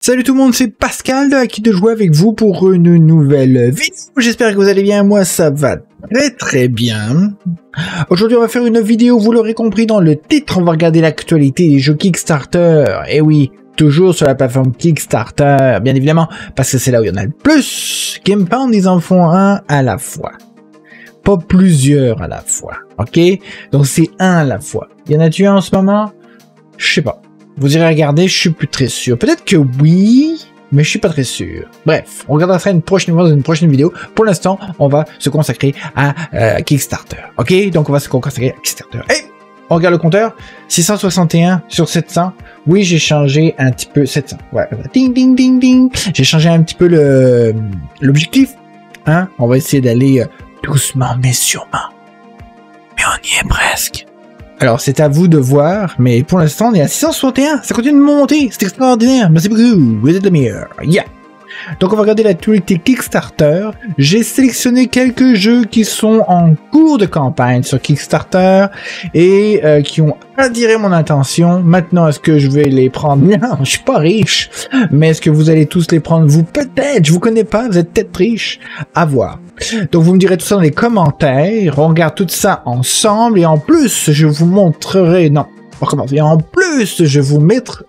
Salut tout le monde, c'est Pascal de Acquis de jouer avec vous pour une nouvelle vidéo. J'espère que vous allez bien, moi ça va très bien. Aujourd'hui on va faire une vidéo, vous l'aurez compris dans le titre, on va regarder l'actualité des jeux Kickstarter. Et oui, toujours sur la plateforme Kickstarter, bien évidemment, parce que c'est là où il y en a le plus. Gamepound, ils en font un à la fois. Pas plusieurs à la fois, ok? Donc c'est un à la fois. Y en a-tu un en ce moment? Je sais pas. Vous irez regarder, je suis plus très sûr. Peut-être que oui, mais je suis pas très sûr. Bref, on regardera ça une prochaine fois dans une prochaine vidéo. Pour l'instant, on va se consacrer à Kickstarter. Ok? Donc on va se consacrer à Kickstarter. Et on regarde le compteur. 661 sur 700. Oui, j'ai changé un petit peu. 700. Ouais. Ding, ding, ding, ding. J'ai changé un petit peu l'objectif. Hein? On va essayer d'aller doucement, mais sûrement. Mais on y est presque. Alors, c'est à vous de voir, mais pour l'instant, on est à 661. Ça continue de monter. C'est extraordinaire. Merci beaucoup. Vous êtes le meilleur. Yeah. Donc, on va regarder l'actualité Kickstarter. J'ai sélectionné quelques jeux qui sont en cours de campagne sur Kickstarter et qui ont attiré mon attention. Maintenant, est-ce que je vais les prendre? Non, je suis pas riche. Mais est-ce que vous allez tous les prendre? Vous, peut-être. Je vous connais pas. Vous êtes peut-être riche. À voir. Donc vous me direz tout ça dans les commentaires, on regarde tout ça ensemble et en plus je vous montrerai, non, on recommence, et en plus je vous mettrai,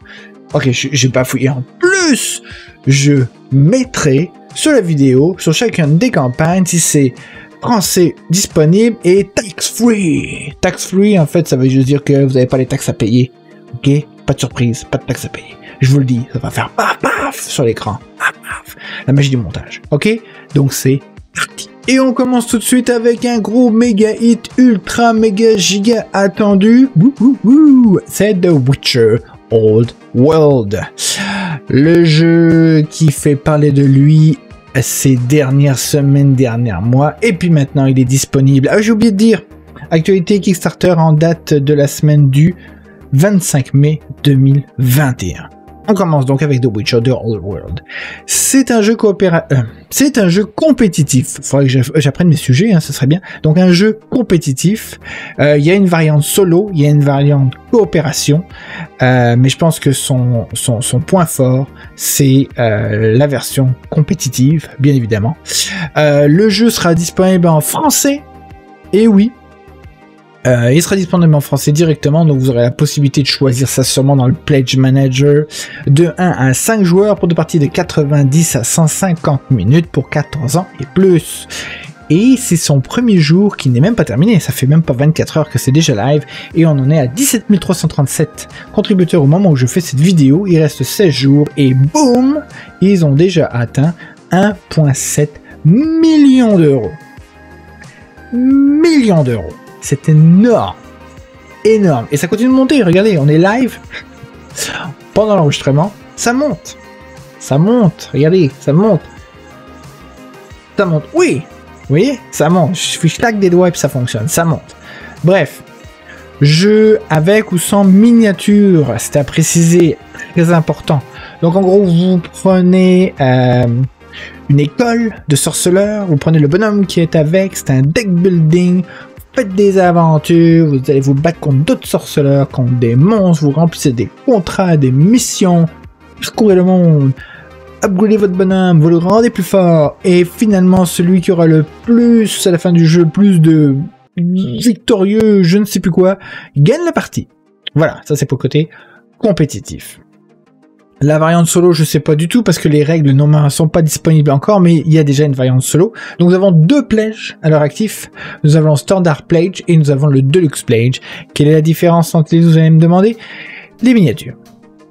ok j'ai pas fouillé, en plus je mettrai sur la vidéo, sur chacune des campagnes, si c'est français disponible et tax free. Tax free en fait ça veut juste dire que vous n'avez pas les taxes à payer, ok, pas de surprise, pas de taxes à payer. Je vous le dis, ça va faire paf paf sur l'écran, paf paf, la magie du montage, ok, donc c'est et on commence tout de suite avec un gros méga hit ultra méga giga attendu. C'est The Witcher Old World. Le jeu qui fait parler de lui ces dernières semaines, derniers mois. Et puis maintenant il est disponible. Ah, j'ai oublié de dire. Actualité Kickstarter en date de la semaine du 25 mai 2021. On commence donc avec The Witcher The Old World. C'est un jeu c'est un jeu compétitif. Faudrait que j'apprenne mes sujets, hein, ce serait bien. Donc un jeu compétitif. Il y a une variante solo, il y a une variante coopération, mais je pense que son point fort, c'est la version compétitive, bien évidemment. Le jeu sera disponible en français. Et oui. Il sera disponible en français directement, donc vous aurez la possibilité de choisir ça sûrement dans le Pledge Manager de 1 à 5 joueurs pour des parties de 90 à 150 minutes pour 14 ans et plus. Et c'est son premier jour qui n'est même pas terminé, ça fait même pas 24 heures que c'est déjà live et on en est à 17 337 contributeurs au moment où je fais cette vidéo. Il reste 16 jours et boum, ils ont déjà atteint 1,7 million d'euros. Millions d'euros. C'est énorme, énorme. Et ça continue de monter, regardez, on est live. Pendant l'enregistrement, ça monte. Ça monte, regardez, ça monte. Ça monte, oui. Vous voyez, ça monte. Je claque des doigts et puis ça fonctionne, ça monte. Bref, jeu avec ou sans miniature, c'est à préciser, très important. Donc en gros, vous prenez une école de sorceleurs, vous prenez le bonhomme qui est avec, c'est un deck building. Faites des aventures, vous allez vous battre contre d'autres sorceleurs, contre des monstres, vous remplissez des contrats, des missions, parcourez le monde, upgradez votre bonhomme, vous le rendez plus fort, et finalement celui qui aura le plus à la fin du jeu, plus de victorieux, je ne sais plus quoi, gagne la partie. Voilà, ça c'est pour le côté compétitif. La variante solo, je sais pas du tout parce que les règles ne sont pas disponibles encore, mais il y a déjà une variante solo. Donc nous avons deux pledges à l'heure actif. Nous avons le Standard Pledge et nous avons le Deluxe Pledge. Quelle est la différence entre les deux, vous allez me demander? Les miniatures.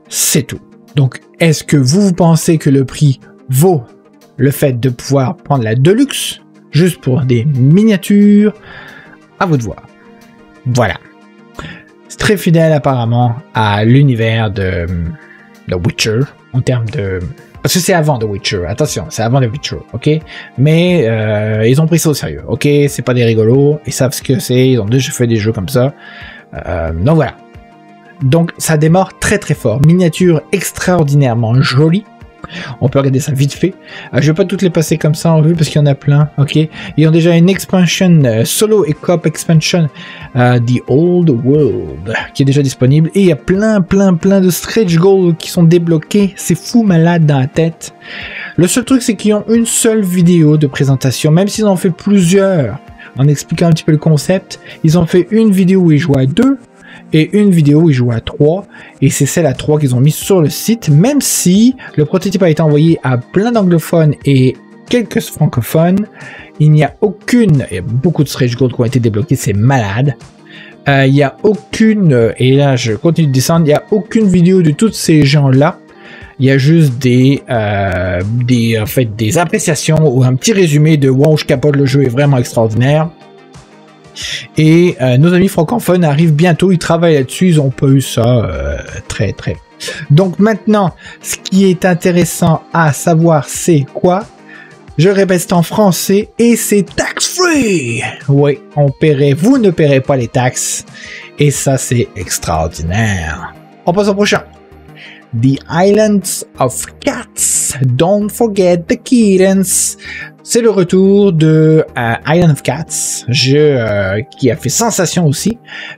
C'est tout. Donc est-ce que vous pensez que le prix vaut le fait de pouvoir prendre la Deluxe juste pour des miniatures? À vous de voir. Voilà. C'est très fidèle apparemment à l'univers de The Witcher, en termes de... Parce que c'est avant The Witcher, attention, c'est avant The Witcher, ok? Mais ils ont pris ça au sérieux, ok? C'est pas des rigolos, ils savent ce que c'est, ils ont déjà fait des jeux comme ça. Donc voilà. Donc ça démarre très très fort. Miniature extraordinairement jolie. On peut regarder ça vite fait. Je vais pas toutes les passer comme ça en revue parce qu'il y en a plein. Ok. Ils ont déjà une expansion solo et coop expansion The Old World qui est déjà disponible et il y a plein de stretch goals qui sont débloqués. C'est fou malade dans la tête. Le seul truc c'est qu'ils ont une seule vidéo de présentation, même s'ils en ont fait plusieurs en expliquant un petit peu le concept. Ils ont fait une vidéo où ils jouent à 2 et une vidéo où ils jouent à 3, et c'est celle à 3 qu'ils ont mis sur le site, même si le prototype a été envoyé à plein d'anglophones et quelques francophones. Il n'y a aucune, il y a beaucoup de stretch goals qui ont été débloqués, c'est malade. Il n'y a aucune, et là je continue de descendre, il n'y a aucune vidéo de tous ces gens-là. Il y a juste des appréciations ou un petit résumé de wow, je capote, le jeu est vraiment extraordinaire. Et nos amis francophones arrivent bientôt, ils travaillent là-dessus, ils ont pas eu ça très. Donc maintenant, ce qui est intéressant à savoir, c'est quoi? Je répète, c'est en français et c'est tax-free. Oui, vous ne paierez pas les taxes. Et ça, c'est extraordinaire. On passe au prochain. The Islands of Cats. Don't forget the kittens. C'est le retour de Island of Cats, jeu qui a fait sensation aussi,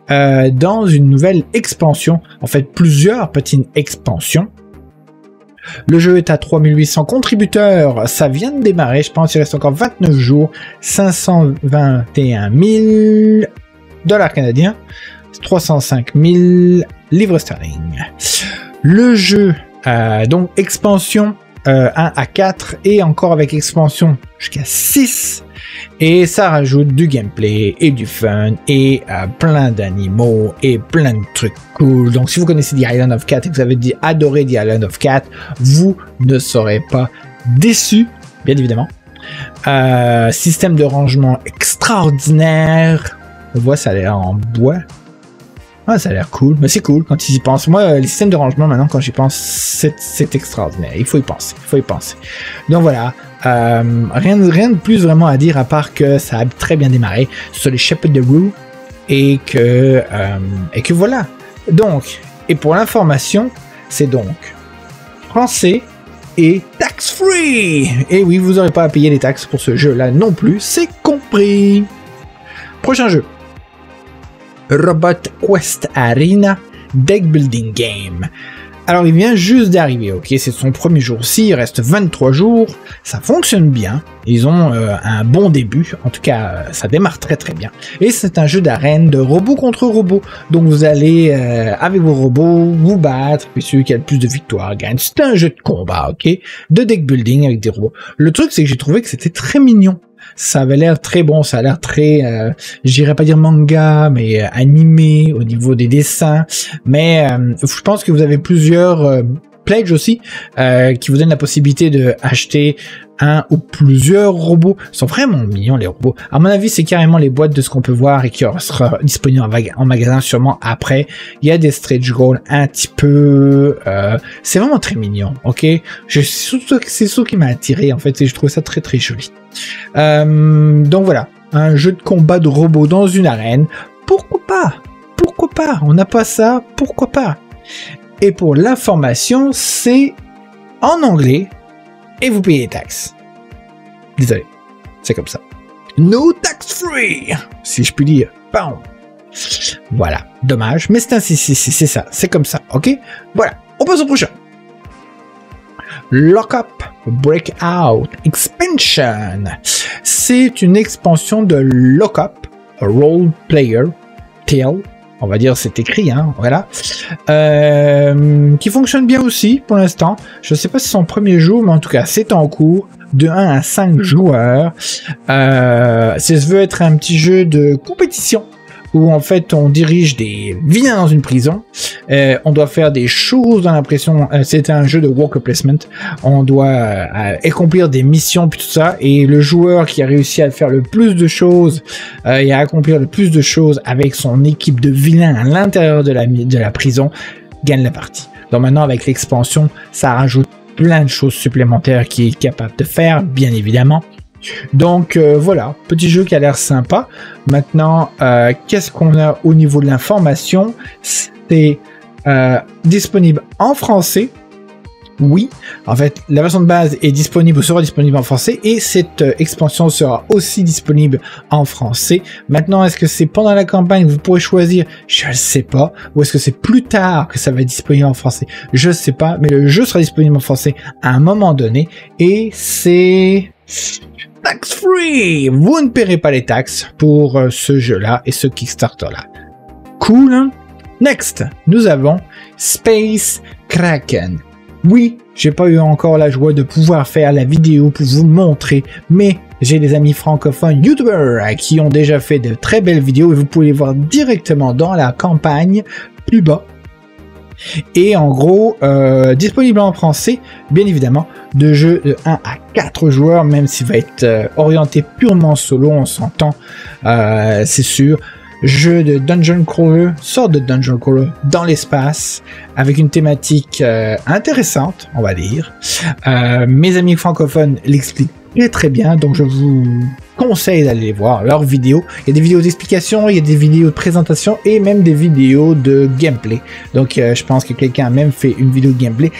dans une nouvelle expansion. En fait, plusieurs petites expansions. Le jeu est à 3800 contributeurs. Ça vient de démarrer, je pense qu'il reste encore 29 jours. 521 000 $ canadiens. 305 000 livres sterling. Le jeu, donc expansion 1 à 4 et encore avec expansion jusqu'à 6. Et ça rajoute du gameplay et du fun et plein d'animaux et plein de trucs cool. Donc si vous connaissez The Island of Cat et que vous avez adoré The Island of Cat, vous ne serez pas déçus, bien évidemment. Système de rangement extraordinaire. On voit, ça a l'air en bois. Ah, ça a l'air cool, mais c'est cool quand ils y pensent. Moi, les systèmes de rangement, maintenant, quand j'y pense, c'est extraordinaire. Il faut y penser, Donc voilà, rien de plus vraiment à dire à part que ça a très bien démarré sur les Shepherd de Rue et que voilà. Donc, et pour l'information, c'est donc français et tax-free. Et oui, vous n'aurez pas à payer les taxes pour ce jeu-là non plus, c'est compris. Prochain jeu. Robot Quest Arena Deck Building Game. Alors il vient juste d'arriver, ok, c'est son premier jour aussi, il reste 23 jours, ça fonctionne bien, ils ont un bon début, en tout cas ça démarre très bien, et c'est un jeu d'arène de robot contre robot, donc vous allez avec vos robots vous battre, puis celui qui a le plus de victoires gagne. C'est un jeu de combat, ok, de deck building avec des robots. Le truc c'est que j'ai trouvé que c'était très mignon. Ça avait l'air très bon, ça a l'air très, j'irais pas dire manga, mais animé au niveau des dessins. Mais je pense que vous avez plusieurs pledges aussi qui vous donnent la possibilité de acheter un ou plusieurs robots. Ils sont vraiment mignons les robots. À mon avis, c'est carrément les boîtes de ce qu'on peut voir et qui sera disponible en magasin sûrement après. Il y a des stretch goals un petit peu. C'est vraiment très mignon, ok. C'est ça qui m'a attiré en fait et je trouve ça très joli. Donc voilà, un jeu de combat de robots dans une arène. Pourquoi pas? On n'a pas ça, pourquoi pas? Et pour l'information, c'est en anglais et vous payez les taxes. Désolé, c'est comme ça. No tax free, si je puis dire. Pardon. Voilà, dommage, mais c'est ainsi, c'est ça, c'est comme ça, ok? Voilà, on passe au prochain. Lock Up Breakout Expansion. C'est une expansion de Lock Up Role Player Tale. On va dire c'est écrit, hein, voilà. Qui fonctionne bien aussi pour l'instant. Je ne sais pas si c'est son premier jour, mais en tout cas c'est en cours. De 1 à 5 joueurs. Ça veut être un petit jeu de compétition où en fait on dirige des vilains dans une prison. On doit faire des choses dans la prison. C'est un jeu de worker placement. On doit accomplir des missions puis tout ça. Et le joueur qui a réussi à faire le plus de choses et à accomplir le plus de choses avec son équipe de vilains à l'intérieur de la prison gagne la partie. Donc maintenant avec l'expansion, ça rajoute plein de choses supplémentaires qu'il est capable de faire, bien évidemment. Donc voilà, petit jeu qui a l'air sympa. Maintenant, qu'est-ce qu'on a au niveau de l'information? C'est disponible en français Oui, en fait, la version de base est disponible ou sera disponible en français et cette expansion sera aussi disponible en français. Maintenant, est-ce que c'est pendant la campagne que vous pourrez choisir? Je ne sais pas. Ou est-ce que c'est plus tard que ça va être disponible en français? Je ne sais pas, mais le jeu sera disponible en français à un moment donné et c'est tax free. Vous ne paierez pas les taxes pour ce jeu-là et ce Kickstarter-là. Cool, hein? Next, nous avons Space Kraken. Oui, j'ai pas eu encore la joie de pouvoir faire la vidéo pour vous montrer, mais j'ai des amis francophones YouTubers qui ont déjà fait de très belles vidéos et vous pouvez les voir directement dans la campagne plus bas. Et en gros, disponible en français, bien évidemment, de jeux de 1 à 4 joueurs, même s'il va être orienté purement solo, on s'entend, c'est sûr. Jeu de Dungeon Crawler, sorte de Dungeon Crawler dans l'espace, avec une thématique intéressante, on va dire. Mes amis francophones l'expliquent très bien, donc je vous conseille d'aller voir leurs vidéos. Il y a des vidéos d'explication, il y a des vidéos de présentation et même des vidéos de gameplay. Donc je pense que quelqu'un a même fait une vidéo de gameplay.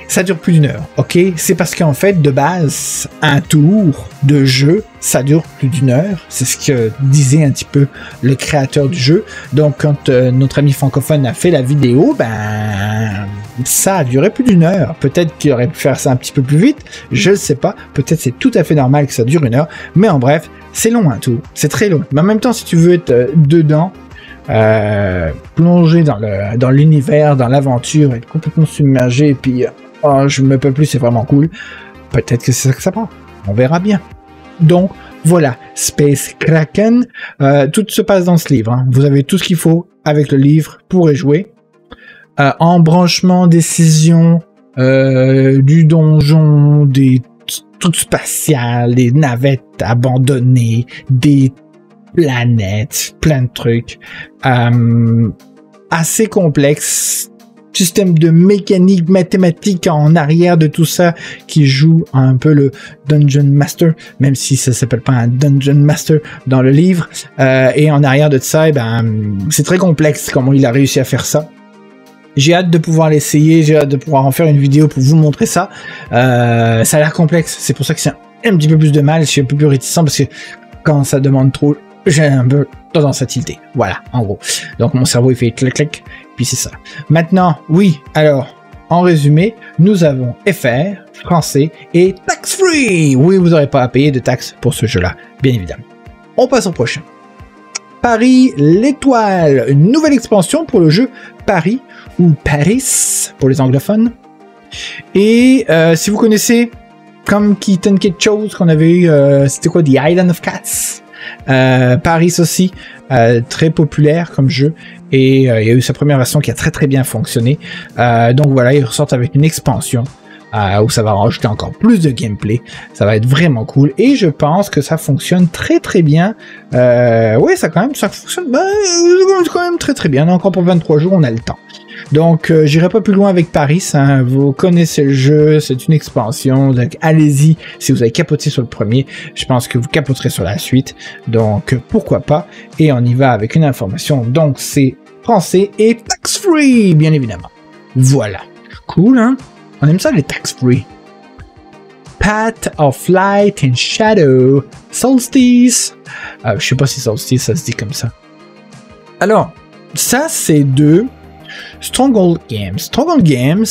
Ça dure plus d'une heure, ok? C'est parce qu'en fait, de base, un tour de jeu, ça dure plus d'une heure. C'est ce que disait un petit peu le créateur du jeu. Donc, quand notre ami francophone a fait la vidéo, ben, ça a duré plus d'une heure. Peut-être qu'il aurait pu faire ça un petit peu plus vite, je ne sais pas. Peut-être c'est tout à fait normal que ça dure une heure. Mais en bref, c'est long un tour. C'est très long. Mais en même temps, si tu veux être dedans, plonger dans l'univers, dans l'aventure, être complètement submergé, et puis oh, je me peux plus, c'est vraiment cool. Peut-être que c'est ça que ça prend. On verra bien. Donc, voilà, Space Kraken. Tout se passe dans ce livre. Hein. Vous avez tout ce qu'il faut avec le livre pour y jouer. Embranchement, décision, du donjon, des trucs spatiales, des navettes abandonnées, des planètes, plein de trucs. Assez complexe. Système de mécanique mathématique en arrière de tout ça qui joue un peu le Dungeon Master, même si ça s'appelle pas un Dungeon Master dans le livre. Et en arrière de ça, eh ben, c'est très complexe comment il a réussi à faire ça. J'ai hâte de pouvoir l'essayer, j'ai hâte de pouvoir en faire une vidéo pour vous montrer ça. Ça a l'air complexe, c'est pour ça que c'est un petit peu plus de mal, je suis un peu plus réticent parce que quand ça demande trop, j'ai un peu tendance à tilter. Voilà, en gros. Donc mon cerveau il fait clic-clic, puis c'est ça. Maintenant, oui, alors, en résumé, nous avons FR, français et tax-free. Oui, vous n'aurez pas à payer de taxes pour ce jeu-là, bien évidemment. On passe au prochain. Paris l'étoile, une nouvelle expansion pour le jeu Paris, ou Paris pour les anglophones. Et si vous connaissez, comme Keaton quelque chose qu'on avait eu, c'était quoi, The Island of Cats, Paris aussi, très populaire comme jeu, et il y a eu sa première version qui a très très bien fonctionné. Donc voilà, ils ressortent avec une expansion où ça va rajouter encore plus de gameplay. Ça va être vraiment cool et je pense que ça fonctionne très très bien. Oui, ça fonctionne quand même très très bien. Encore pour 23 jours, on a le temps. Donc, j'irai pas plus loin avec Paris. Hein. Vous connaissez le jeu, c'est une expansion. Donc, allez-y. Si vous avez capoté sur le premier, je pense que vous capoterez sur la suite. Donc, pourquoi pas. Et on y va avec une information. Donc, c'est français et tax-free, bien évidemment. Voilà. Cool, hein? On aime ça, les tax-free. Path of Light and Shadow. Solstice. Je sais pas si Solstice, ça se dit comme ça. Alors, ça, c'est de Stronghold Games. Stronghold Games,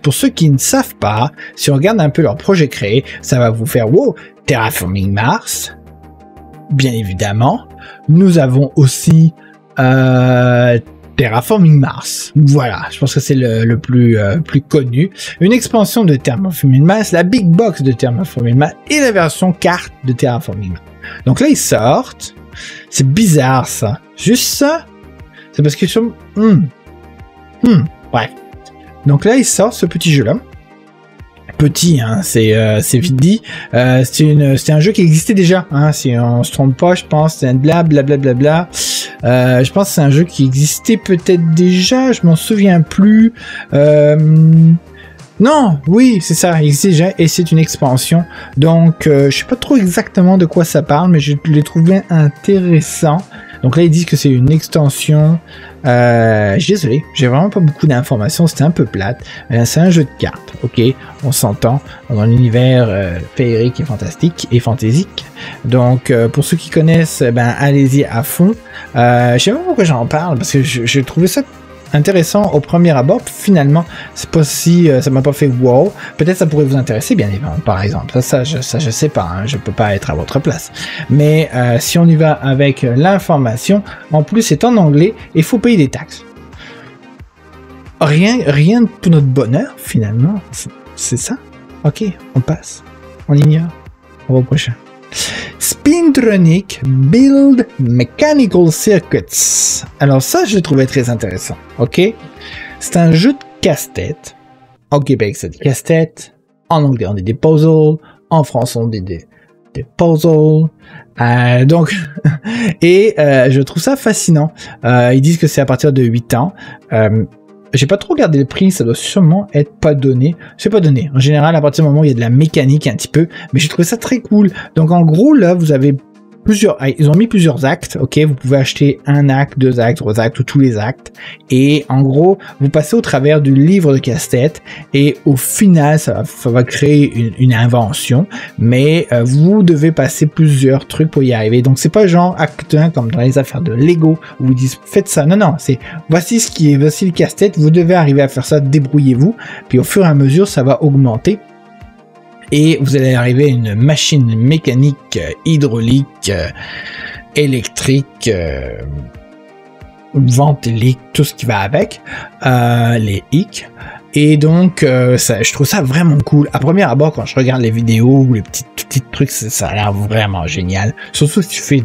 pour ceux qui ne savent pas, si on regarde un peu leur projet créé, ça va vous faire wow, Terraforming Mars, bien évidemment. Nous avons aussi Terraforming Mars. Voilà, je pense que c'est le plus connu. Une expansion de Terraforming Mars, la Big Box de Terraforming Mars et la version carte de Terraforming Mars. Donc là, ils sortent. C'est bizarre, ça. Juste ça, c'est parce que sur... Bref. Donc là, il sort ce petit jeu-là. Petit, hein, c'est vite dit. C'était un jeu qui existait déjà, hein, si on se trompe pas, je pense. C'est un blablabla. Je pense que c'est un jeu qui existait peut-être déjà, je m'en souviens plus. Non, oui, c'est ça, il existe déjà et c'est une expansion. Donc, je sais pas trop exactement de quoi ça parle, mais je l'ai trouvé intéressant. Donc là, ils disent que c'est une extension. Je suis désolé, j'ai vraiment pas beaucoup d'informations, c'était un peu plate. C'est un jeu de cartes, ok, on s'entend dans l'univers féerique et fantastique et fantaisique. Donc pour ceux qui connaissent, ben allez-y à fond. Je sais pas pourquoi j'en parle, parce que j'ai trouvé ça intéressant au premier abord. Finalement, c'est pas si ça m'a pas fait wow. Peut-être ça pourrait vous intéresser, bien évidemment, par exemple. Ça je sais pas, hein, je peux pas être à votre place. Mais si on y va avec l'information, en plus c'est en anglais et il faut payer des taxes. Rien pour notre bonheur, finalement. C'est ça. Ok, on passe. On ignore. On va au prochain. Spintronic Build Mechanical Circuits. Alors ça, je le trouvais très intéressant. Ok, c'est un jeu de casse-tête. Au Québec, c'est des casse-tête. En anglais, on dit des puzzles. En français, on dit des puzzles. Donc, et je trouve ça fascinant. Ils disent que c'est à partir de 8 ans. J'ai pas trop regardé le prix, ça doit sûrement être pas donné. C'est pas donné. En général, à partir du moment où il y a de la mécanique un petit peu, mais j'ai trouvé ça très cool. Donc en gros, là, vous avez ils ont mis plusieurs actes, ok, vous pouvez acheter un acte, 2 actes, 3 actes ou tous les actes, et en gros, vous passez au travers du livre de casse-tête, et au final, ça va créer une invention, mais vous devez passer plusieurs trucs pour y arriver, donc c'est pas genre acte 1 comme dans les affaires de Lego, où ils disent faites ça, non, c'est voici le casse-tête, vous devez arriver à faire ça, débrouillez-vous, puis au fur et à mesure, ça va augmenter. Et vous allez arriver à une machine mécanique, hydraulique, électrique, ventélique, tout ce qui va avec, les hic. Et donc, je trouve ça vraiment cool. À premier abord, quand je regarde les vidéos ou les petits trucs, ça a l'air vraiment génial. Surtout si tu fais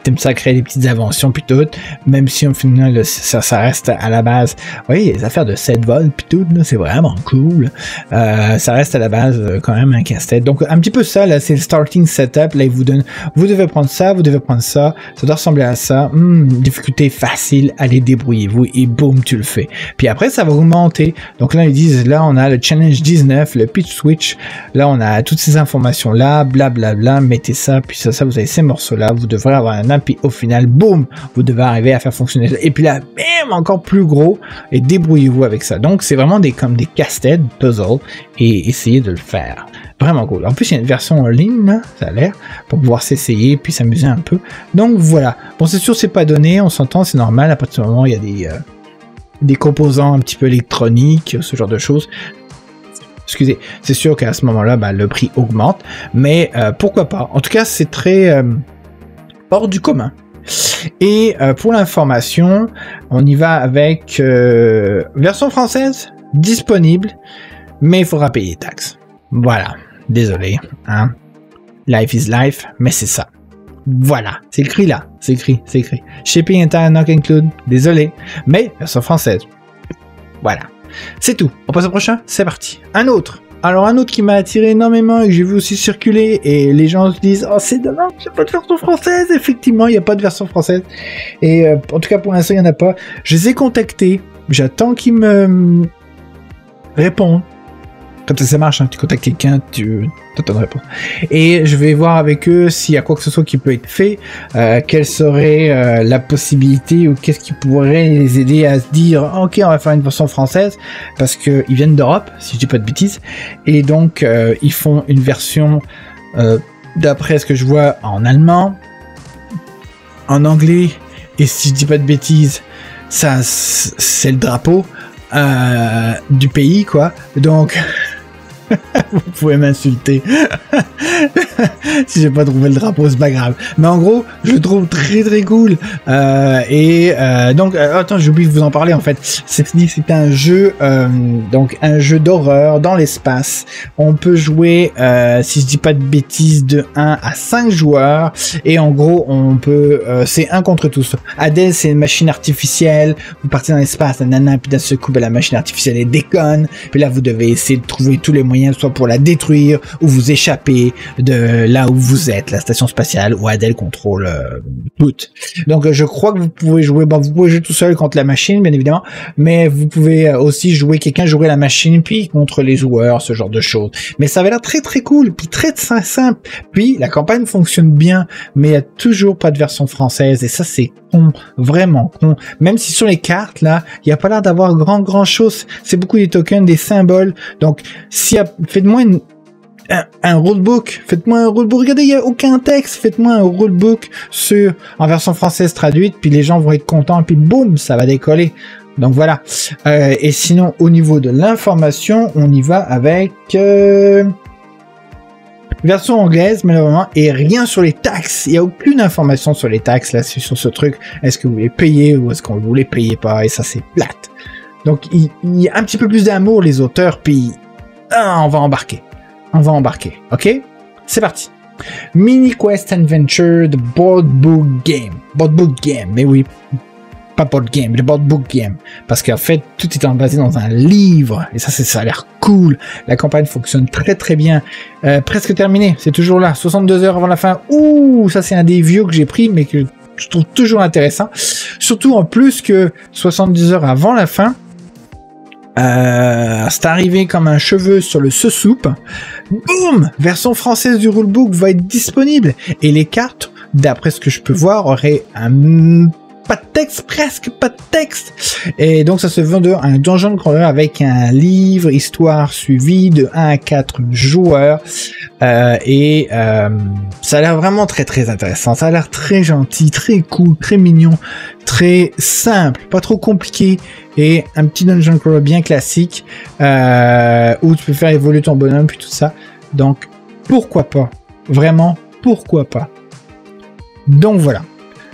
t'aimes ça créer des petites inventions puis tout, même si au final ça reste à la base, oui, les affaires de 7 volts puis tout, c'est vraiment cool. Ça reste à la base quand même un casse-tête. Donc un petit peu ça, là, c'est le starting setup. Là, il vous donne, vous devez prendre ça, vous devez prendre ça, ça doit ressembler à ça. Difficulté facile, allez, débrouillez-vous et boum, tu le fais. Puis après, ça va augmenter. Donc là, ils disent, là, on a le challenge 19, le pitch switch. Là, on a toutes ces informations-là, blablabla, mettez ça, puis ça, vous avez ces morceaux-là, vous devrez avoir un puis au final, boum, vous devez arriver à faire fonctionner ça. Et puis là, bam, encore plus gros, et débrouillez-vous avec ça. Donc, c'est vraiment comme des casse-têtes, puzzles, et essayez de le faire. Vraiment cool. En plus, il y a une version en ligne, là, ça a l'air, pour pouvoir s'essayer, puis s'amuser un peu. Donc, voilà. Bon, c'est sûr, c'est pas donné, on s'entend, c'est normal. À partir du moment où il y a des composants un petit peu électroniques, ce genre de choses. Excusez, c'est sûr qu'à ce moment-là, le prix augmente, mais pourquoi pas. En tout cas, c'est très hors du commun. Et pour l'information, on y va avec version française disponible, mais il faudra payer les taxes. Voilà, désolé, hein. Life is life, mais c'est ça. Voilà, c'est écrit là, c'est écrit. Shipping and not include, désolé, mais version française. Voilà, c'est tout. On passe au prochain, c'est parti. Un autre qui m'a attiré énormément et que j'ai vu aussi circuler, et les gens se disent oh c'est dommage, il n'y a pas de version française. Effectivement, il n'y a pas de version française, et en tout cas pour l'instant il n'y en a pas. Je les ai contactés, j'attends qu'ils me répondent. Comme ça marche, hein, tu contactes quelqu'un, tu t'attends une réponse. Et je vais voir avec eux s'il y a quoi que ce soit qui peut être fait, quelle serait la possibilité, ou qu'est-ce qui pourrait les aider à se dire ok, on va faire une version française, parce que ils viennent d'Europe, si je dis pas de bêtises, et donc ils font une version d'après ce que je vois en allemand, en anglais, et si je dis pas de bêtises, ça c'est le drapeau du pays, quoi. Donc vous pouvez m'insulter si j'ai pas trouvé le drapeau, c'est pas grave, mais en gros je le trouve très très cool, donc attends, j'ai oublié de vous en parler. En fait, c'est un jeu, donc un jeu d'horreur dans l'espace. On peut jouer, si je dis pas de bêtises, de 1 à 5 joueurs, et en gros on peut, c'est un contre tous. Adèle, c'est une machine artificielle, vous partez dans l'espace, nanana, puis d'un seul coup la machine artificielle elle déconne, puis là vous devez essayer de trouver tous les moyens, soit pour la détruire ou vous échapper de là où vous êtes, la station spatiale où Adèle contrôle tout. Donc je crois que vous pouvez jouer, bon, vous pouvez jouer tout seul contre la machine, bien évidemment, mais vous pouvez aussi jouer quelqu'un jouer la machine puis contre les joueurs, ce genre de choses. Mais ça avait l'air très très cool, puis très simple. Puis la campagne fonctionne bien, mais il y a toujours pas de version française et ça c'est con, vraiment con. Même si sur les cartes là, il y a pas l'air d'avoir grand chose. C'est beaucoup des tokens, des symboles. Donc si faites-moi un rulebook, faites-moi un rulebook, regardez, il n'y a aucun texte, faites-moi un rulebook en version française traduite, puis les gens vont être contents, puis boum, ça va décoller. Donc voilà. Et sinon, au niveau de l'information, on y va avec version anglaise, malheureusement, et rien sur les taxes. Il n'y a aucune information sur les taxes, là, sur ce truc. Est-ce que vous les payez ou est-ce qu'on vous les payez pas? Et ça, c'est plate. Donc, il y a un petit peu plus d'amour, les auteurs, puis on va embarquer. On va embarquer, ok? C'est parti. Mini Quest Adventure, the board book game. Board book game, mais oui, pas board game, mais board book game. Parce qu'en fait, tout est basé dans un livre, et ça a l'air cool. La campagne fonctionne très bien. Presque terminée, c'est toujours là, 62 heures avant la fin. Ouh, ça c'est un des vieux que j'ai pris, mais que je trouve toujours intéressant. Surtout en plus que 70 heures avant la fin, c'est arrivé comme un cheveu sur le soupe. Boum! Version française du rulebook va être disponible. Et les cartes, d'après ce que je peux voir, auraient pas de texte, presque pas de texte. Et donc ça se vend de un dungeon crawler avec un livre, histoire suivie de 1 à 4 joueurs. Ça a l'air vraiment très intéressant. Ça a l'air très gentil, très cool, très mignon, très simple, pas trop compliqué. Et un petit dungeon crawler bien classique où tu peux faire évoluer ton bonhomme puis tout ça. Donc pourquoi pas, vraiment pourquoi pas. Donc voilà,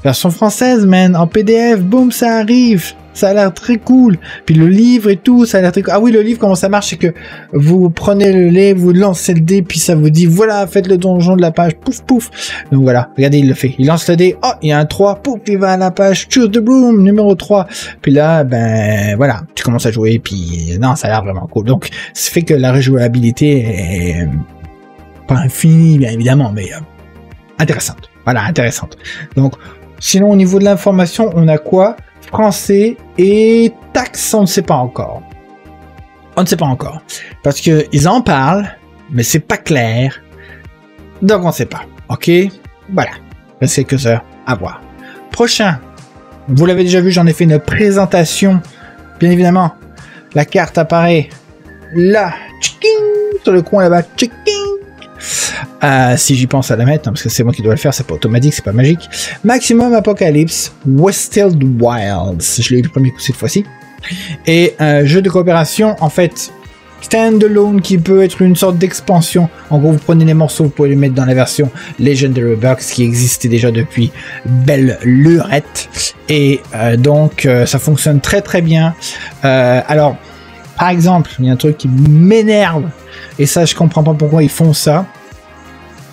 version française, man, en PDF, boum, ça arrive. Ça a l'air très cool. Puis le livre et tout, ça a l'air très cool. Ah oui, le livre, comment ça marche, c'est que vous prenez le lait, vous lancez le dé, puis ça vous dit, voilà, faites le donjon de la page, pouf. Donc voilà, regardez, il le fait. Il lance le dé, oh, il y a un 3, pouf, il va à la page, choose the broom, numéro 3. Puis là, ben, voilà, tu commences à jouer, puis non, ça a l'air vraiment cool. Donc, ça fait que la rejouabilité est pas infinie, bien évidemment, mais intéressante. Voilà, intéressante. Donc, sinon, au niveau de l'information, on a quoi? Français et taxes, on ne sait pas encore. On ne sait pas encore. Parce que ils en parlent, mais c'est pas clair. Donc on ne sait pas. Ok? Voilà. C'est que ça à voir. Prochain. Vous l'avez déjà vu, j'en ai fait une présentation. Bien évidemment, la carte apparaît là. Tchiking, sur le coin là-bas. Tchiking. Si j'y pense à la mettre, hein, parce que c'est moi qui dois le faire, c'est pas automatique, c'est pas magique. Maximum Apocalypse, Westfield Wilds. Je l'ai eu le premier coup cette fois-ci. Et un jeu de coopération, en fait, standalone, qui peut être une sorte d'expansion. En gros, vous prenez les morceaux, vous pouvez les mettre dans la version Legendary Box, qui existait déjà depuis belle lurette. Et donc, ça fonctionne très bien. Alors, par exemple, il y a un truc qui m'énerve, et ça, je comprends pas pourquoi ils font ça.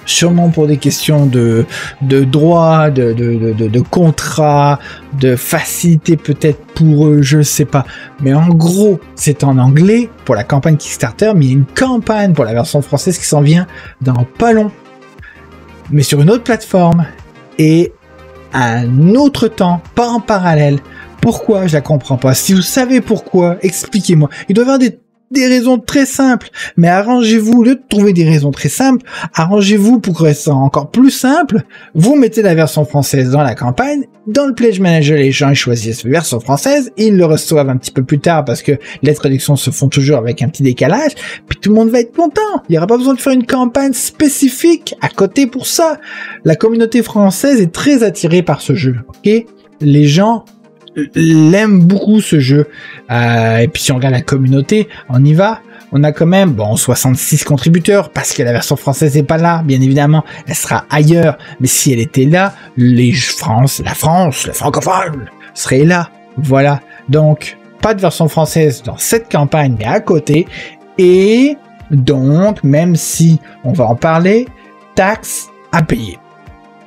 Sûrement pour des questions de droit, de contrat, de facilité peut-être pour eux, je sais pas. Mais en gros, c'est en anglais pour la campagne Kickstarter, mais il y a une campagne pour la version française qui s'en vient dans pas long. Mais sur une autre plateforme et à un autre temps, pas en parallèle. Pourquoi? Je la comprends pas. Si vous savez pourquoi, expliquez-moi. Il doit y avoir des raisons très simples, mais arrangez-vous, au lieu de trouver des raisons très simples, arrangez-vous pour que ça soit encore plus simple. Vous mettez la version française dans la campagne, dans le Pledge Manager, les gens choisissent la version française, ils le reçoivent un petit peu plus tard parce que les traductions se font toujours avec un petit décalage, puis tout le monde va être content. Il n'y aura pas besoin de faire une campagne spécifique à côté pour ça. La communauté française est très attirée par ce jeu, ok? Les gens l'aime beaucoup ce jeu, et puis si on regarde la communauté, on y va, on a quand même, bon, 66 contributeurs, parce que la version française n'est pas là, bien évidemment, elle sera ailleurs, mais si elle était là, la France, le francophone, serait là, voilà, donc, pas de version française dans cette campagne, mais à côté, et donc, même si on va en parler, taxes à payer,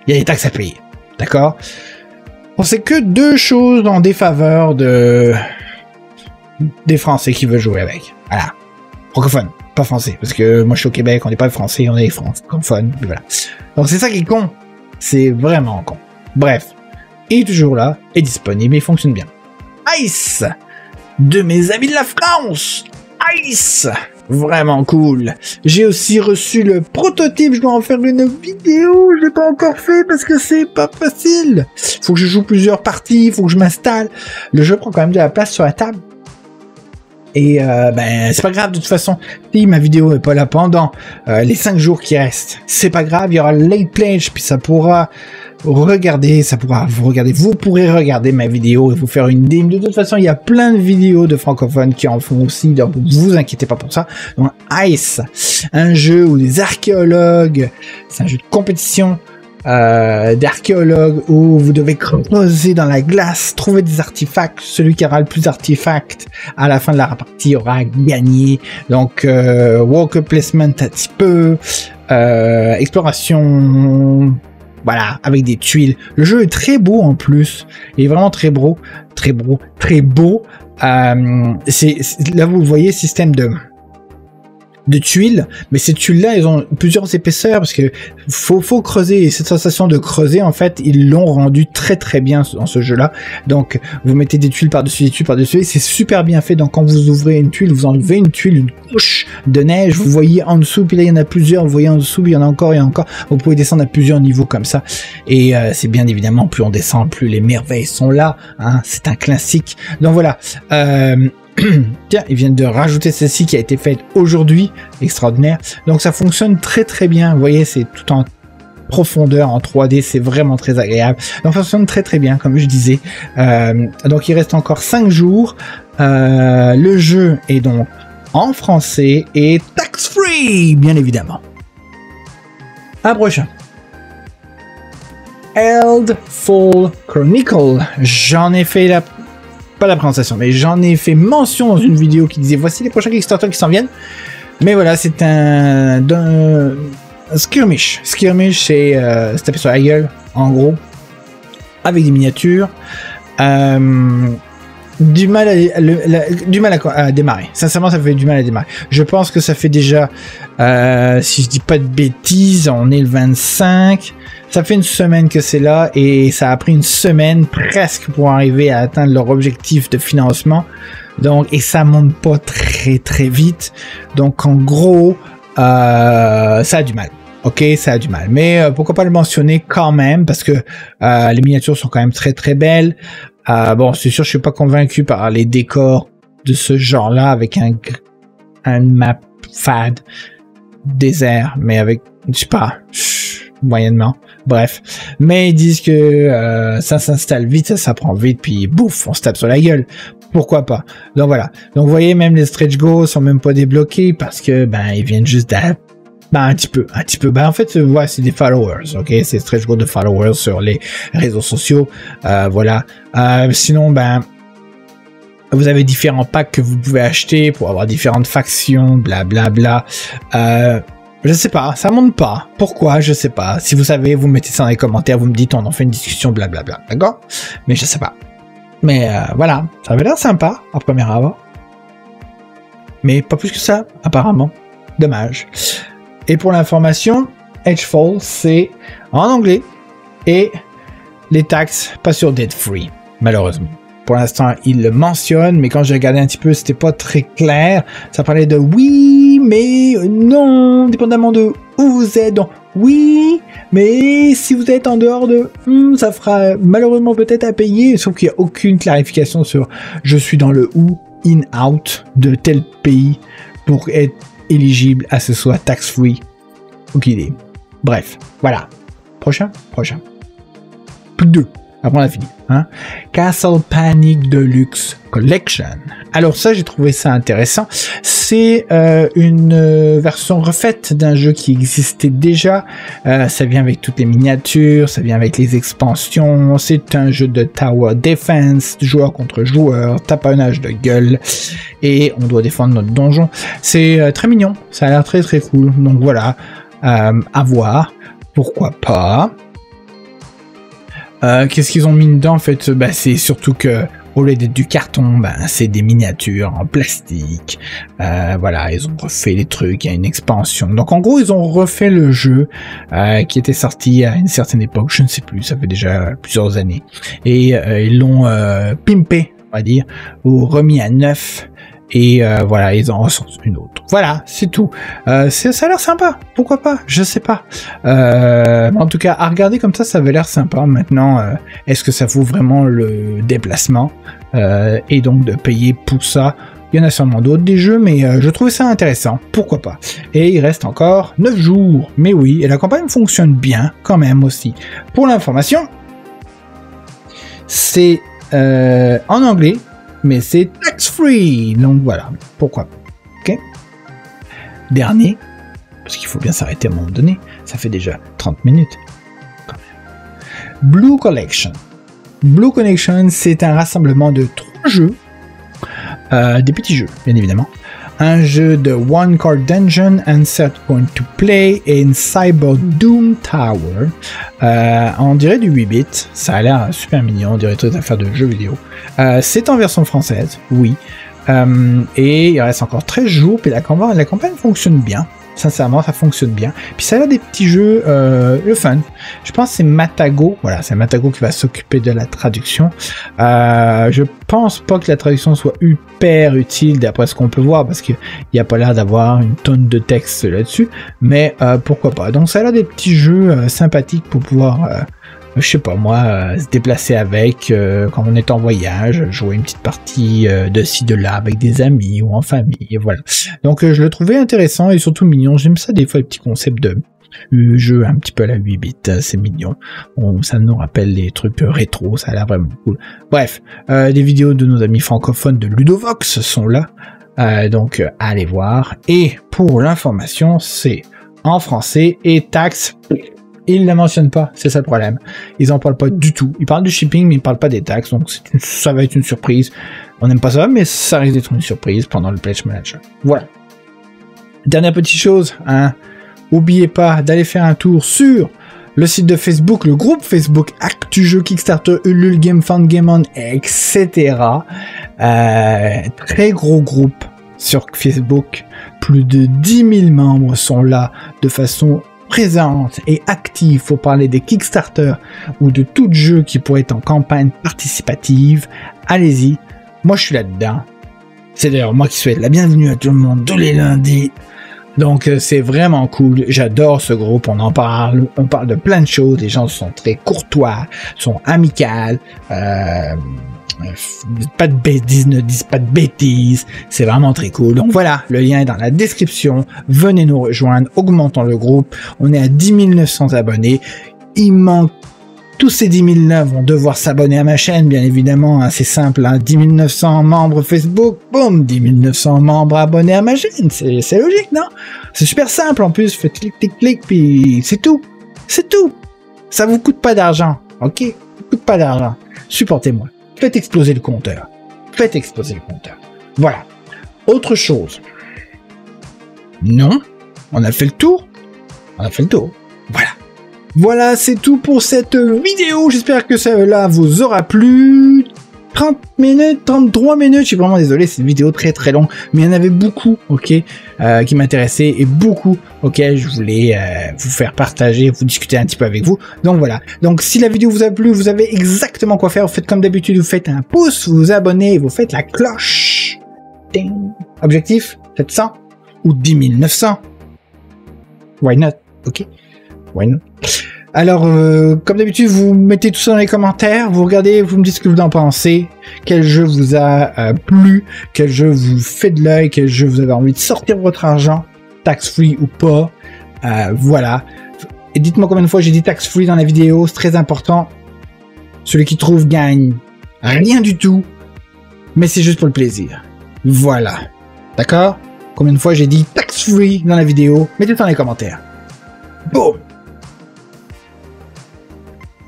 il y a des taxes à payer, d'accord? On sait que deux choses en défaveur des Français qui veulent jouer avec. Voilà. Francophone. pas français, parce que moi je suis au Québec, on n'est pas français, on est francophones, voilà. Donc c'est ça qui est con, c'est vraiment con. Bref, il est toujours là, est disponible, il fonctionne bien. Ice, de mes amis de la France, Ice, vraiment cool. J'ai aussi reçu le prototype, je dois en faire une vidéo, je l'ai pas encore fait parce que c'est pas facile. Faut que je joue plusieurs parties, faut que je m'installe. Le jeu prend quand même de la place sur la table. Et ben c'est pas grave de toute façon, si ma vidéo est pas là pendant les 5 jours qui restent, c'est pas grave, il y aura le late pledge, puis ça pourra regarder, vous pourrez regarder ma vidéo et vous faire une démo. De toute façon, il y a plein de vidéos de francophones qui en font aussi, donc vous inquiétez pas pour ça. Donc Ice, un jeu où les archéologues, c'est un jeu de compétition d'archéologues où vous devez creuser dans la glace, trouver des artefacts. Celui qui aura le plus d'artefacts à la fin de la partie aura gagné. Donc worker placement un petit peu, exploration, voilà, avec des tuiles. Le jeu est très beau en plus, il est vraiment très beau, très beau. Là vous le voyez, système de tuiles, mais ces tuiles-là, elles ont plusieurs épaisseurs parce que faut creuser, et cette sensation de creuser, en fait, ils l'ont rendu très très bien dans ce jeu-là. Donc, vous mettez des tuiles par-dessus, et c'est super bien fait. Donc, quand vous ouvrez une tuile, vous enlevez une tuile, une couche de neige, vous voyez en dessous, puis là, il y en a plusieurs, vous voyez en dessous, puis il y en a encore, vous pouvez descendre à plusieurs niveaux comme ça, et c'est bien évidemment, plus on descend, plus les merveilles sont là, hein, c'est un classique. Donc voilà, tiens, ils viennent de rajouter celle-ci qui a été faite aujourd'hui, extraordinaire. Donc ça fonctionne très très bien. Vous voyez, c'est tout en profondeur, en 3D, c'est vraiment très agréable. Donc ça fonctionne très très bien, comme je disais. Donc il reste encore 5 jours. Le jeu est donc en français et tax-free, bien évidemment. Un prochain. Eldfall Chronicle. J'en ai fait pas la présentation, mais j'en ai fait mention dans une vidéo qui disait voici les prochains Kickstarter qui s'en viennent. Mais voilà, c'est un skirmish. Skirmish, c'est se taper sur la gueule, en gros, avec des miniatures. Du mal à démarrer. Sincèrement, ça fait du mal à démarrer. Je pense que ça fait déjà, si je dis pas de bêtises, on est le 25. Ça fait une semaine que c'est là et ça a pris une semaine presque pour arriver à atteindre leur objectif de financement. Donc, et ça monte pas très très vite. Donc, en gros, ça a du mal. Ok, ça a du mal. Mais pourquoi pas le mentionner quand même parce que les miniatures sont quand même très très belles. Bon, c'est sûr, je suis pas convaincu par les décors de ce genre-là avec un map fade désert, mais avec, je sais pas, moyennement. Bref, mais ils disent que ça s'installe vite, ça prend vite, puis bouf, on se tape sur la gueule. Pourquoi pas? Donc voilà. Donc vous voyez, même les stretch goals sont même pas débloqués parce que ils viennent juste un petit peu. En fait, ouais, c'est des followers, ok? C'est stretch goals de followers sur les réseaux sociaux. Voilà. Sinon, vous avez différents packs que vous pouvez acheter pour avoir différentes factions, blablabla. Je sais pas, ça monte pas. Pourquoi? Je sais pas. Si vous savez, vous mettez ça dans les commentaires, vous me dites, on en fait une discussion, blablabla. D'accord? Mais je sais pas. Mais voilà, ça avait l'air sympa, à première abord. Mais pas plus que ça, apparemment. Dommage. Et pour l'information, Edgefall, c'est en anglais. Et les taxes, pas sur Dead Free, malheureusement. Pour l'instant, il le mentionne, mais quand j'ai regardé un petit peu, c'était pas très clair. Ça parlait de oui, mais non, dépendamment de où vous êtes. Donc, oui, mais si vous êtes en dehors de, ça fera malheureusement peut-être à payer, sauf qu'il n'y a aucune clarification sur je suis dans le ou, in, out de tel pays pour être éligible à ce soit tax-free. Aucune idée. Bref, voilà. Prochain. Plus que 2. Après on a fini. Hein? Castle Panic Deluxe Collection. Alors ça, j'ai trouvé ça intéressant. C'est une version refaite d'un jeu qui existait déjà. Ça vient avec toutes les miniatures, ça vient avec les expansions. C'est un jeu de tower defense, joueur contre joueur, taponnage de gueule. Et on doit défendre notre donjon. C'est très mignon. Ça a l'air très très cool. Donc voilà, à voir. Pourquoi pas. Qu'est-ce qu'ils ont mis dedans en fait? C'est surtout que Au lieu d'être du carton, ben, c'est des miniatures en plastique. Voilà, ils ont refait les trucs, il y a une expansion. Donc en gros, ils ont refait le jeu qui était sorti à une certaine époque, je ne sais plus, ça fait déjà plusieurs années. Et ils l'ont pimpé, on va dire, ou remis à neuf. Et voilà, ils en ressortent une autre. Voilà, c'est tout. Ça a l'air sympa, pourquoi pas, je sais pas. En tout cas, à regarder comme ça avait l'air sympa. Maintenant, est-ce que ça vaut vraiment le déplacement et donc de payer pour ça? Il y en a sûrement d'autres des jeux, mais je trouvais ça intéressant, pourquoi pas. Et il reste encore 9 jours, mais oui, et la campagne fonctionne bien quand même aussi. Pour l'information, c'est en anglais, mais c'est tax-free, donc voilà, pourquoi pas. Ok. Dernier, parce qu'il faut bien s'arrêter à un moment donné, ça fait déjà 30 minutes. Blue Collection. Blue Collection, c'est un rassemblement de 3 jeux, des petits jeux, bien évidemment. Un jeu de One Card Dungeon and Set Point to Play in Cyber Doom Tower. On dirait du 8 bits, ça a l'air super mignon, on dirait toute affaire de jeux vidéo. C'est en version française, oui. Et il reste encore 13 jours, puis la campagne fonctionne bien. Sincèrement, ça fonctionne bien. Puis ça a des petits jeux, le fun. Je pense que c'est Matago. Voilà, c'est Matago qui va s'occuper de la traduction. Je pense pas que la traduction soit hyper utile d'après ce qu'on peut voir, parce qu'il n'y a pas l'air d'avoir une tonne de texte là-dessus. Mais pourquoi pas. Donc ça a l'air des petits jeux sympathiques pour pouvoir... je sais pas moi, se déplacer avec quand on est en voyage, jouer une petite partie de ci de là avec des amis ou en famille, et voilà. Donc je le trouvais intéressant et surtout mignon. J'aime ça des fois, les petits concepts de jeu un petit peu à la 8 bits, c'est mignon. Ça nous rappelle les trucs rétro, ça a l'air vraiment cool. Bref, des vidéos de nos amis francophones de Ludovox sont là, donc allez voir. Et pour l'information, c'est en français et taxe. Ils ne la mentionnent pas, c'est ça le problème. Ils en parlent pas du tout. Ils parlent du shipping, mais ils parlent pas des taxes, donc ça va être une surprise. On n'aime pas ça, mais ça risque d'être une surprise pendant le Pledge Manager. Voilà. Dernière petite chose, hein. Oubliez pas d'aller faire un tour sur le site de Facebook, le groupe Facebook Actu Jeux, Kickstarter, Ulule, GameFound, Game On, etc. Très gros groupe sur Facebook. Plus de 10 000 membres sont là de façon présente et active pour parler des Kickstarter ou de tout jeu qui pourrait être en campagne participative. Allez-y, moi je suis là-dedans. C'est d'ailleurs moi qui souhaite la bienvenue à tout le monde tous les lundis. Donc c'est vraiment cool, j'adore ce groupe, on parle de plein de choses, les gens sont très courtois, sont amicales, pas de bêtises, ne disent pas de bêtises, c'est vraiment très cool. Donc voilà, le lien est dans la description, venez nous rejoindre, augmentons le groupe, on est à 10 900 abonnés, il manque, tous ces 10 000 là vont devoir s'abonner à ma chaîne, bien évidemment, hein, c'est simple, hein, 10 900 membres Facebook, boum, 10 900 membres abonnés à ma chaîne, c'est logique, non? C'est super simple en plus, faites clic, clic, clic, puis c'est tout, ça vous coûte pas d'argent, ok? Ça vous coûte pas d'argent, supportez-moi. Faites exploser le compteur. Voilà. Autre chose. Non. On a fait le tour. Voilà. Voilà, c'est tout pour cette vidéo. J'espère que cela vous aura plu. 30 minutes, 33 minutes, je suis vraiment désolé, c'est une vidéo très très longue, mais il y en avait beaucoup, ok, qui m'intéressaient et beaucoup, ok, je voulais vous faire partager, vous discuter un petit peu avec vous, donc voilà. Donc si la vidéo vous a plu, vous savez exactement quoi faire, vous faites comme d'habitude, vous faites un pouce, vous vous abonnez, vous faites la cloche. Ding. Objectif 700 ou 10 900. Why not, ok, why not. Alors, comme d'habitude, vous mettez tout ça dans les commentaires, vous regardez, vous me dites ce que vous en pensez, quel jeu vous a plu, quel jeu vous fait de l'œil, quel jeu vous avez envie de sortir votre argent, tax-free ou pas, voilà. Et dites-moi combien de fois j'ai dit tax-free dans la vidéo, c'est très important. Celui qui trouve gagne rien du tout, mais c'est juste pour le plaisir. Voilà. D'accord? Combien de fois j'ai dit tax-free dans la vidéo, mettez dans les commentaires. Boum!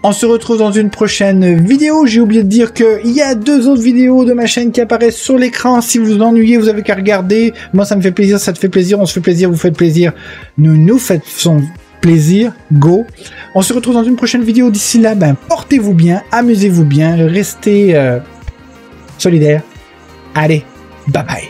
On se retrouve dans une prochaine vidéo. J'ai oublié de dire qu'il y a 2 autres vidéos de ma chaîne qui apparaissent sur l'écran. Si vous vous ennuyez, vous avez qu'à regarder. Moi, ça me fait plaisir, ça te fait plaisir, on se fait plaisir, vous faites plaisir. Nous faisons plaisir. Go. On se retrouve dans une prochaine vidéo. D'ici là, portez-vous bien, amusez-vous bien, restez solidaire. Allez, bye bye.